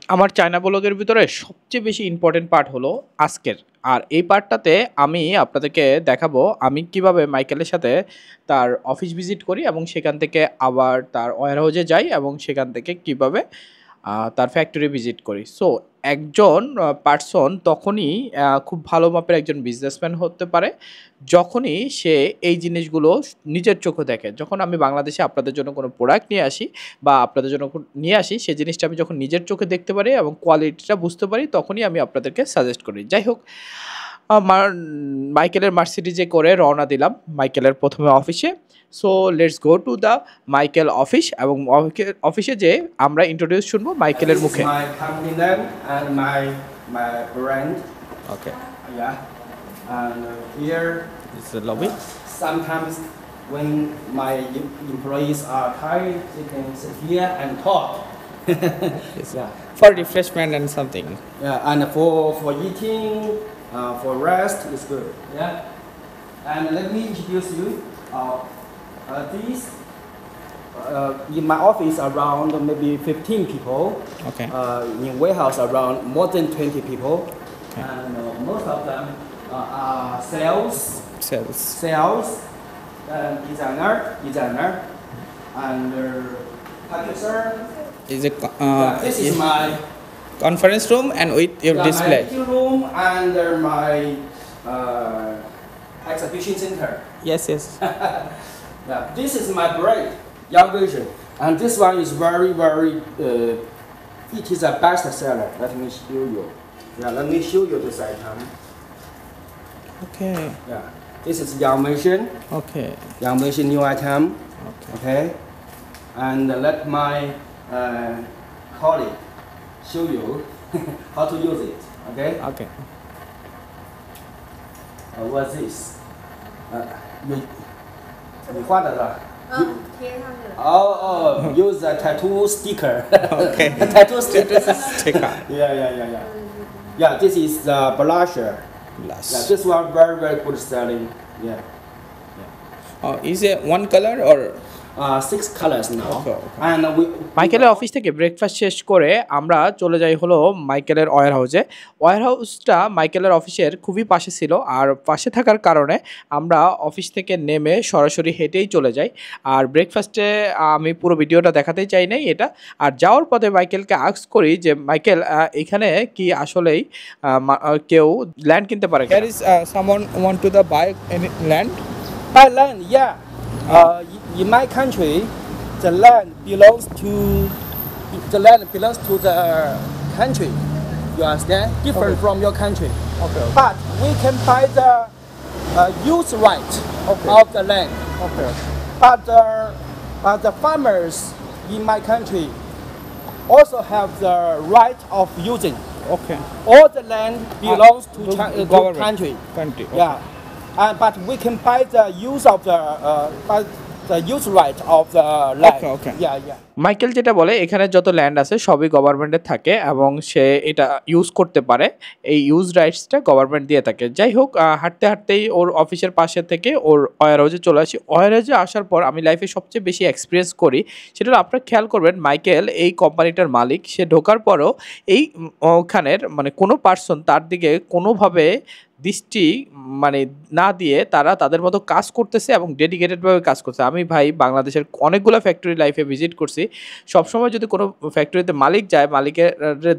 আমার চায়না ব্লগের ভিতরে সবচেয়ে বেশি ইম্পর্টেন্ট পার্ট হলো আজকের। আর এই পার্টটাতে আমি আপনাদেরকে দেখাবো আমি কিভাবে মাইকেলের সাথে তার অফিস ভিজিট করি এবং সেখান থেকে আবার তার ওয়্যার হাউসে যাই এবং সেখান থেকে কিভাবে তার ফ্যাক্টরি ভিজিট করি। সো একজন পার্সন তখনই খুব ভালো মাপের একজন বিজনেসম্যান হতে পারে যখনই সে এই জিনিসগুলো নিজের চোখে দেখে। যখন আমি বাংলাদেশে আপনাদের জন্য কোনো প্রোডাক্ট নিয়ে আসি বা আপনাদের জন্য নিয়ে আসি, সেই জিনিসটা আমি যখন নিজের চোখে দেখতে পারি এবং কোয়ালিটিটা বুঝতে পারি, তখনই আমি আপনাদেরকে সাজেস্ট করি। যাই হোক, আমার মাইকেলের মার্সিডিজে করে রওনা দিলাম মাইকেলের প্রথমে অফিসে। So let's go to the Michael office এবং অফিসে যে আমরা ইন্ট্রোডিউস শুনবো মাইকেলের মুখে। My company name and my brand. Okay, Yeah. And here, this is lobby. sometimes when my employees are tired, they can sit here and talk. Yeah. For refreshment and something. Yeah. And for eating, for rest is good. Yeah. And let me introduce you. These. In my office around maybe 15 people. Okay. In warehouse around more than 20 people. Okay. And most of them are sales, designer, and purchaser. Is it This is my conference room and with your my display? meeting room and my exhibition center. Yes, yes. Yeah, this is my brand, Young Vision, and this one is very. It is a best seller. Let me show you. Yeah, let me show you this item. Okay. Yeah, this is Young Vision. Okay. Young Vision new item. Okay. Okay, and let my colleague show you how to use it. Okay. Okay. What's this? You 你画的是吧？贴上去了。Oh, use a tattoo sticker. Okay. Tattoo sticker. Sticker. Yeah, this is the blusher. Glass. Yeah, this one very good selling. Yeah. Is it one color or? 6 colors now. Okay. And we মাইকেলের office থেকে breakfast শেষ করে আমরা চলে যাই হলো মাইকেলের wire হাউসে। Wire হাউসটা মাইকেলের অফিসের খুবই পাশে ছিল, আর পাশে থাকার কারণে আমরা অফিস থেকে নেমে সরাসরি হেঁটেই চলে যাই। আর ব্রেকফাস্টে আমি পুরো ভিডিওটা দেখাতেই চাই নাই এটা। আর যাওয়ার পথে মাইকেলকে আস্ক করি যে মাইকেল, এখানে কি আসলেই কেউ ল্যান্ড কিনতে পারে? There is someone want to the buy any land? buy land. Yeah. In my country, the land belongs to the country. You understand? Different from your country. Okay. But we can buy the use right of the land. Okay. But the farmers in my country also have the right of using. Okay. All the land belongs to government. country. Country. Yeah. But we can buy the use of the use right of the land. Okay. Yeah. Michael যেটা বলে, এখানে যত land আছে সবই গভর্নমেন্টের থাকে এবং সে এটা ইউজ করতে পারে। এই ইউজ রাইটসটা গভর্নমেন্ট দিয়ে থাকে। যাই হোক, হাঁটতে হাঁটতেই ওর অফিসের পাশে থেকে ওর ওয়্যার হাউসে চলে আসি। ওয়্যার হাউসে আসার পর আমি লাইফে সবচেয়ে বেশি এক্সপিরিয়েন্স করি সেটা হলো, আপনারা খেয়াল করবেন মাইকেল এই কোম্পানিটার মালিক। সে ঢোকার পরও এই ওখানের মানে কোনো পার্সন তার দিকে কোনোভাবে দৃষ্টি মানে না দিয়ে তারা তাদের মতো কাজ করতেছে এবং ডেডিকেটেডভাবে কাজ করছে। আমি ভাই বাংলাদেশের অনেকগুলো ফ্যাক্টরি লাইফে ভিজিট করছি। সবসময় যদি কোনো ফ্যাক্টরিতে মালিক যায়, মালিকের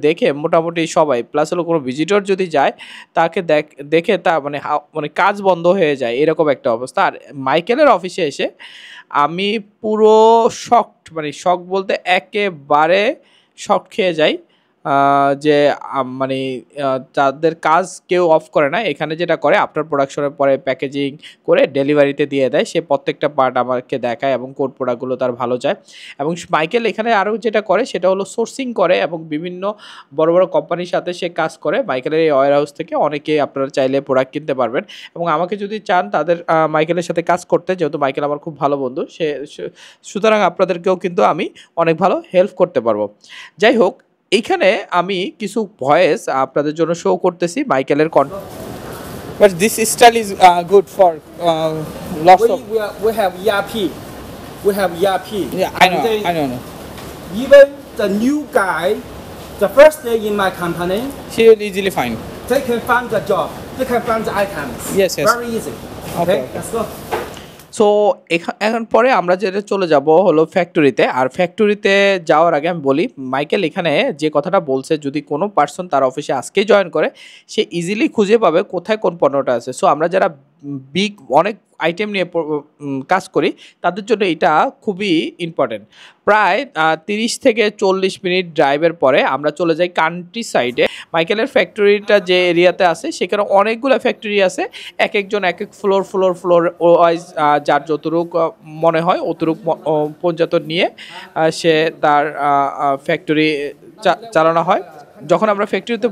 দেখে মোটামুটি সবাই প্লাস হলো কোনো ভিজিটর যদি যায় তাকে দেখে তা মানে কাজ বন্ধ হয়ে যায়, এরকম একটা অবস্থা। আর মাইকেলের অফিসে এসে আমি পুরো শক বলতে একেবারে শক খেয়ে যাই যে মানে তাদের কাজ কেউ অফ করে না। এখানে যেটা করে আফটার প্রোডাকশনের পরে প্যাকেজিং করে ডেলিভারিতে দিয়ে দেয়। সে প্রত্যেকটা পার্ট আমাকে দেখায় এবং কোন প্রোডাক্টগুলো তার ভালো যায়। এবং মাইকেল এখানে আরও যেটা করে সেটা হলো সোর্সিং করে এবং বিভিন্ন বড় বড় কোম্পানির সাথে সে কাজ করে। মাইকেলের এই ওয়্যার হাউস থেকে অনেকে আপনারা চাইলে প্রোডাক্ট কিনতে পারবেন এবং আমাকে যদি চান তাদের মাইকেলের সাথে কাজ করতে, যেহেতু মাইকেল আমার খুব ভালো বন্ধু, সুতরাং আপনাদেরকেও কিন্তু আমি অনেক ভালো হেল্প করতে পারবো। যাই হোক, এইখানে আমি কিছু ভয়েস আপনাদের জন্য শো করতেছি মাইকেলের কণ্ঠ। But this style is good for lots of. We have ERP. Yeah, I know. Even the new guy, The first day in my company, She will easily find. they can find the job. They can find the items. Yes, yes. Very easy. Okay. Let's go. So এখন পরে আমরা যেটা চলে যাব হলো ফ্যাক্টরিতে। আর ফ্যাক্টরিতে যাওয়ার আগে আমি বলি, মাইকেল এখানে যে কথাটা বলছে, যদি কোনো পার্সন তার অফিসে আজকেই জয়েন করে, সে ইজিলি খুঁজে পাবে কোথায় কোন পণ্যটা আছে। সো আমরা যারা বিগ অনেক আইটেম নিয়ে কাজ করি, তাদের জন্য এটা খুবই ইম্পর্টেন্ট। প্রায় 30 থেকে 40 মিনিট ড্রাইভের পরে আমরা চলে যাই কান্ট্রি সাইডে। মাইকেলের ফ্যাক্টরিটা যে এরিয়াতে আছে, সেখানে অনেকগুলো ফ্যাক্টরি আছে, এক একজন এক এক ফ্লোর ওয়াইজ যার যতটুক মনে হয় অতটুক পর্যন্ত নিয়ে সে তার ফ্যাক্টরি চালানো হয়। যখন আমরা ফ্যাক্টরিতে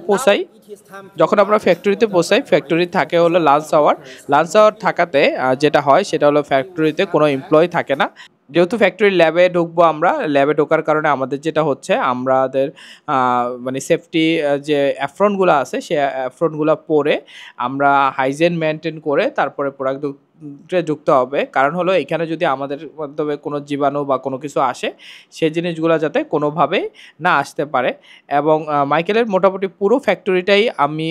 পৌঁছাই, ফ্যাক্টরি থাকে হলো লাঞ্চ আওয়ার থাকাতে যেটা হয় সেটা হলো ফ্যাক্টরিতে কোনো এমপ্লয়ি থাকে না। যেহেতু ফ্যাক্টরি ল্যাবে ঢুকবো, আমরা ল্যাবে ঢোকার কারণে আমাদের যেটা হচ্ছে, আমাদের মানে সেফটি যে অ্যাফ্রনগুলো আছে, সে অ্যাফ্রনগুলো পরে আমরা হাইজেন মেনটেন করে তারপরে প্রোডাক্ট যুক্ত হবে। কারণ হলো এখানে যদি আমাদের মাধ্যমে কোনো জীবাণু বা কোনো কিছু আসে, সেই জিনিসগুলো যাতে কোনোভাবেই না আসতে পারে। এবং মাইকেলের মোটামুটি পুরো ফ্যাক্টরিটাই আমি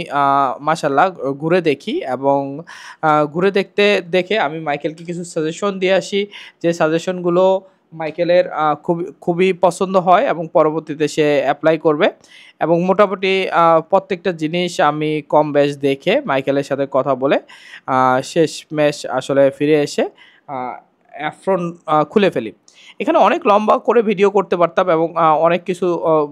মাশাল্লাহ ঘুরে দেখি, এবং ঘুরে দেখে আমি মাইকেলকে কিছু সাজেশন দিয়ে আসি, যে সাজেশনগুলো মাইকেলের খুবই পছন্দ হয় এবং পরবর্তীতে সে অ্যাপ্লাই করবে। এবং মোটামুটি প্রত্যেকটা জিনিস আমি কম বেশ দেখে মাইকেলের সাথে কথা বলে শেষমেশ আসলে ফিরে এসে অ্যাফ্রন খুলে ফেলি। এখানে অনেক লম্বা করে ভিডিও করতে পারতাম এবং অনেক কিছু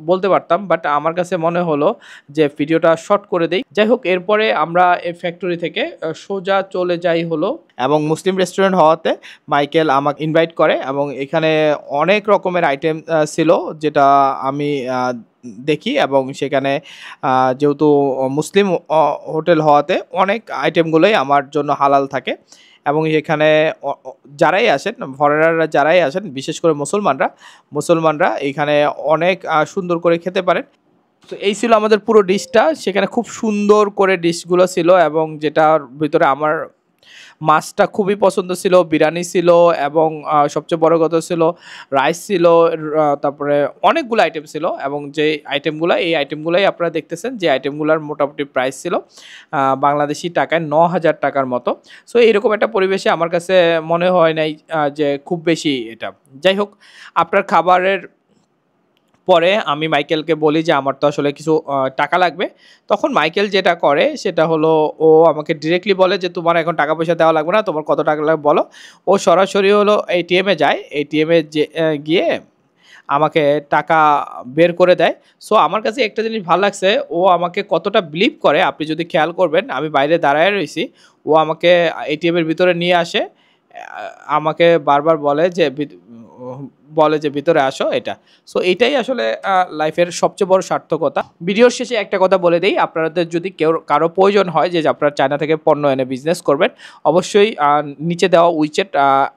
বলতে পারতাম, বাট আমার কাছে মনে হলো যে ভিডিওটা শর্ট করে দেই। যাই হোক, এরপরে আমরা এই ফ্যাক্টরি থেকে সোজা চলে যাই হলো, এবং মুসলিম রেস্টুরেন্ট হওয়াতে মাইকেল আমাকে ইনভাইট করে, এবং এখানে অনেক রকমের আইটেম ছিল যেটা আমি দেখি। এবং সেখানে যেহেতু মুসলিম হোটেল হওয়াতে অনেক আইটেমগুলোই আমার জন্য হালাল থাকে। এবং এখানে যারাই আসেন, ফরেনাররা যারাই আসেন, বিশেষ করে মুসলমানরা এখানে অনেক সুন্দর করে খেতে পারেন। তো এই ছিল আমাদের পুরো ডিশটা। সেখানে খুব সুন্দর করে ডিশগুলো ছিল, এবং যেটার ভিতরে আমার মাছটা খুবই পছন্দ ছিল, বিরিয়ানি ছিল, এবং সবচেয়ে বড় কথা ছিল রাইস ছিল, তারপরে অনেকগুলো আইটেম ছিল। এবং যে এই আইটেমগুলোই আপনারা দেখতেছেন, যে আইটেমগুলোর মোটামুটি প্রাইস ছিল বাংলাদেশি টাকায় 9,000 টাকার মতো। সো এইরকম একটা পরিবেশে আমার কাছে মনে হয় নাই যে খুব বেশি এটা। যাই হোক, আপনার খাবারের পরে আমি মাইকেলকে বলি যে আমার তো আসলে কিছু টাকা লাগবে। তখন মাইকেল যেটা করে সেটা হলো, ও আমাকে ডিরেক্টলি বলে যে তোমার এখন টাকা পয়সা দেওয়া লাগবে না, তোমার কত টাকা লাগবে বলো। ও সরাসরি হলো এটিএমে যায়, এটিএমে গিয়ে আমাকে টাকা বের করে দেয়। সো আমার কাছে একটা জিনিস ভালো লাগছে, ও আমাকে কতটা বিলিভ করে আপনি যদি খেয়াল করবেন। আমি বাইরে দাঁড়ায় রয়েছি, ও আমাকে এটিএমের ভিতরে নিয়ে আসে, আমাকে বারবার বলে যে ভিতরে আসো এটা। সো এটাই আসলে লাইফের সবচেয়ে বড় সার্থকতা। ভিডিওর শেষে একটা কথা বলে দেই, আপনাদের যদি কারো প্রয়োজন হয় যে আপনারা চায়না থেকে পণ্য এনে বিজনেস করবেন, অবশ্যই নিচে দেওয়া উইচেট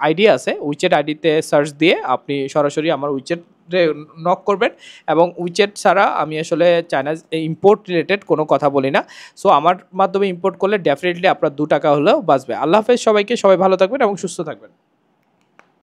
আইডি আছে, উইচেট আইডিতে সার্চ দিয়ে আপনি সরাসরি আমার উইচেট নক করবেন। এবং উইচেট ছাড়া আমি আসলে চায়না ইম্পোর্ট রিলেটেড কোনো কথা বলি না। সো আমার মাধ্যমে ইম্পোর্ট করলে ডেফিনেটলি আপনার 2 টাকা হলেও বাঁচবে। আল্লাহ হাফেজ সবাইকে, সবাই ভালো থাকবেন এবং সুস্থ থাকবেন।